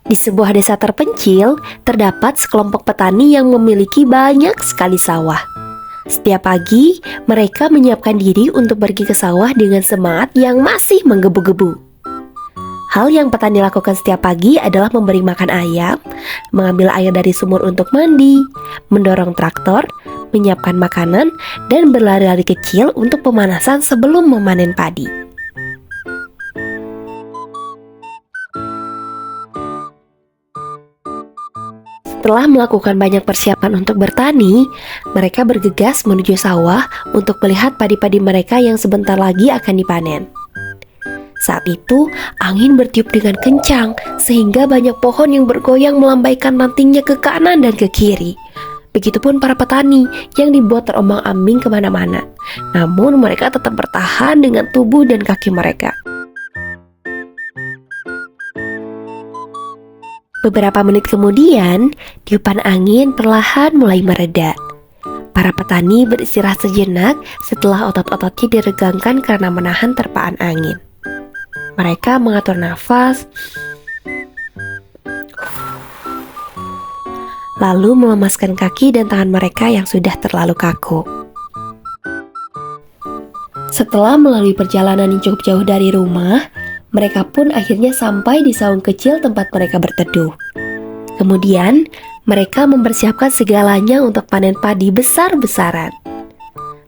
Di sebuah desa terpencil, terdapat sekelompok petani yang memiliki banyak sekali sawah. Setiap pagi, mereka menyiapkan diri untuk pergi ke sawah dengan semangat yang masih menggebu-gebu. Hal yang petani lakukan setiap pagi adalah memberi makan ayam, mengambil air dari sumur untuk mandi, mendorong traktor, menyiapkan makanan, dan berlari-lari kecil untuk pemanasan sebelum memanen padi. Setelah melakukan banyak persiapan untuk bertani, mereka bergegas menuju sawah untuk melihat padi-padi mereka yang sebentar lagi akan dipanen. Saat itu, angin bertiup dengan kencang sehingga banyak pohon yang bergoyang melambaikan rantingnya ke kanan dan ke kiri. Begitupun para petani yang dibuat terombang-ambing kemana-mana. Namun mereka tetap bertahan dengan tubuh dan kaki mereka. Beberapa menit kemudian, tiupan angin perlahan mulai mereda. Para petani beristirahat sejenak setelah otot-ototnya diregangkan karena menahan terpaan angin. Mereka mengatur nafas, lalu melemaskan kaki dan tangan mereka yang sudah terlalu kaku. Setelah melalui perjalanan yang cukup jauh dari rumah, mereka pun akhirnya sampai di saung kecil tempat mereka berteduh. Kemudian, mereka mempersiapkan segalanya untuk panen padi besar-besaran.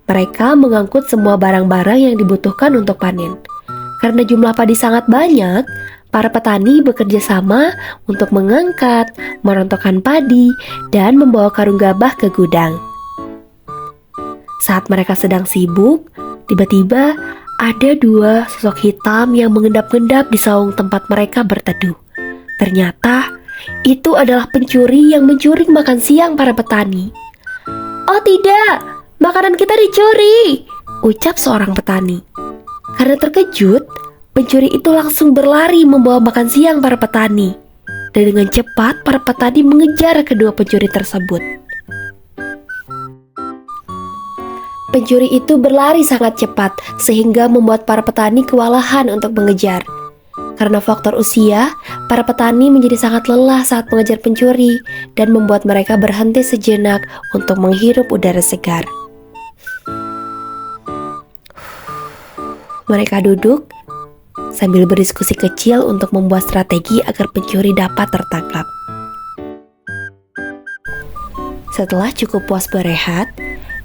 Mereka mengangkut semua barang-barang yang dibutuhkan untuk panen. Karena jumlah padi sangat banyak, para petani bekerja sama untuk mengangkat, merontokkan padi, dan membawa karung gabah ke gudang. Saat mereka sedang sibuk, tiba-tiba ada dua sosok hitam yang mengendap-endap di saung tempat mereka berteduh. Ternyata, itu adalah pencuri yang mencuri makan siang para petani. "Oh tidak, makanan kita dicuri!" ucap seorang petani. Karena terkejut, pencuri itu langsung berlari membawa makan siang para petani. Dan dengan cepat, para petani mengejar kedua pencuri tersebut. Pencuri itu berlari sangat cepat sehingga membuat para petani kewalahan untuk mengejar. Karena faktor usia, para petani menjadi sangat lelah saat mengejar pencuri dan membuat mereka berhenti sejenak untuk menghirup udara segar. Mereka duduk sambil berdiskusi kecil untuk membuat strategi agar pencuri dapat tertangkap. Setelah cukup puas berehat,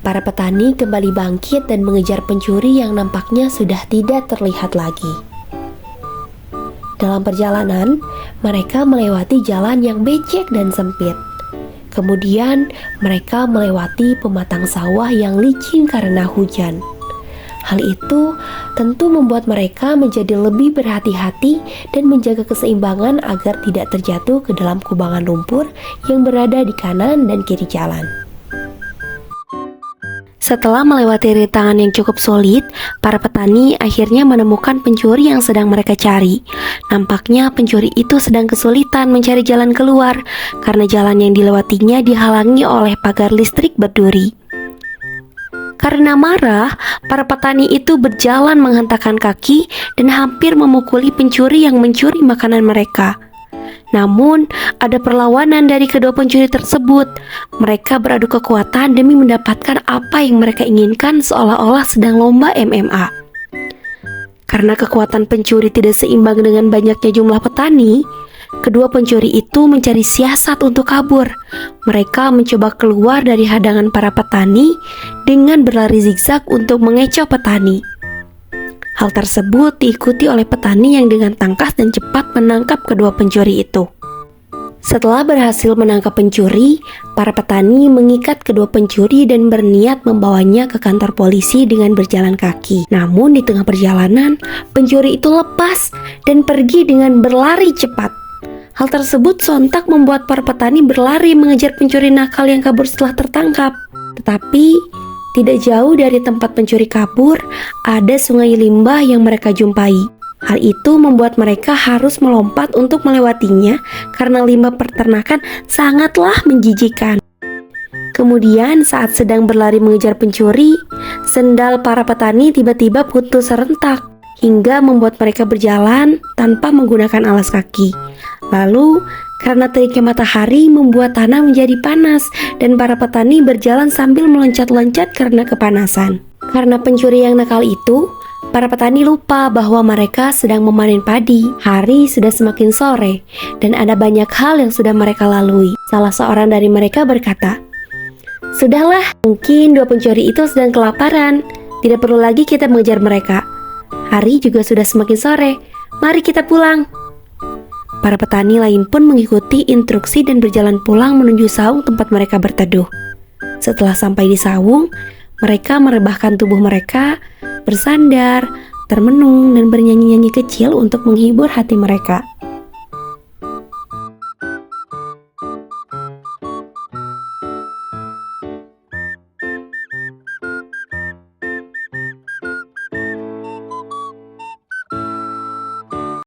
para petani kembali bangkit dan mengejar pencuri yang nampaknya sudah tidak terlihat lagi. Dalam perjalanan, mereka melewati jalan yang becek dan sempit. Kemudian, mereka melewati pematang sawah yang licin karena hujan. Hal itu tentu membuat mereka menjadi lebih berhati-hati dan menjaga keseimbangan agar tidak terjatuh ke dalam kubangan lumpur yang berada di kanan dan kiri jalan. Setelah melewati rintangan yang cukup sulit, para petani akhirnya menemukan pencuri yang sedang mereka cari. Nampaknya pencuri itu sedang kesulitan mencari jalan keluar karena jalan yang dilewatinya dihalangi oleh pagar listrik berduri. Karena marah, para petani itu berjalan menghentakkan kaki dan hampir memukuli pencuri yang mencuri makanan mereka. Namun, ada perlawanan dari kedua pencuri tersebut. Mereka beradu kekuatan demi mendapatkan apa yang mereka inginkan seolah-olah sedang lomba MMA. Karena kekuatan pencuri tidak seimbang dengan banyaknya jumlah petani, kedua pencuri itu mencari siasat untuk kabur. Mereka mencoba keluar dari hadangan para petani dengan berlari zigzag untuk mengecoh petani. Hal tersebut diikuti oleh petani yang dengan tangkas dan cepat menangkap kedua pencuri itu. Setelah berhasil menangkap pencuri, para petani mengikat kedua pencuri dan berniat membawanya ke kantor polisi dengan berjalan kaki. Namun di tengah perjalanan, pencuri itu lepas dan pergi dengan berlari cepat. Hal tersebut sontak membuat para petani berlari mengejar pencuri nakal yang kabur setelah tertangkap. Tetapi tidak jauh dari tempat pencuri kabur, ada sungai limbah yang mereka jumpai. Hal itu membuat mereka harus melompat untuk melewatinya karena limbah peternakan sangatlah menjijikan. Kemudian saat sedang berlari mengejar pencuri, sendal para petani tiba-tiba putus serentak hingga membuat mereka berjalan tanpa menggunakan alas kaki. Lalu, karena teriknya matahari membuat tanah menjadi panas dan para petani berjalan sambil meloncat-loncat karena kepanasan. Karena pencuri yang nakal itu, para petani lupa bahwa mereka sedang memanen padi. Hari sudah semakin sore dan ada banyak hal yang sudah mereka lalui. Salah seorang dari mereka berkata, "Sudahlah, mungkin dua pencuri itu sedang kelaparan. Tidak perlu lagi kita mengejar mereka. Hari juga sudah semakin sore. Mari kita pulang." Para petani lain pun mengikuti instruksi dan berjalan pulang menuju saung tempat mereka berteduh. Setelah sampai di saung, mereka merebahkan tubuh mereka, bersandar, termenung, dan bernyanyi-nyanyi kecil untuk menghibur hati mereka.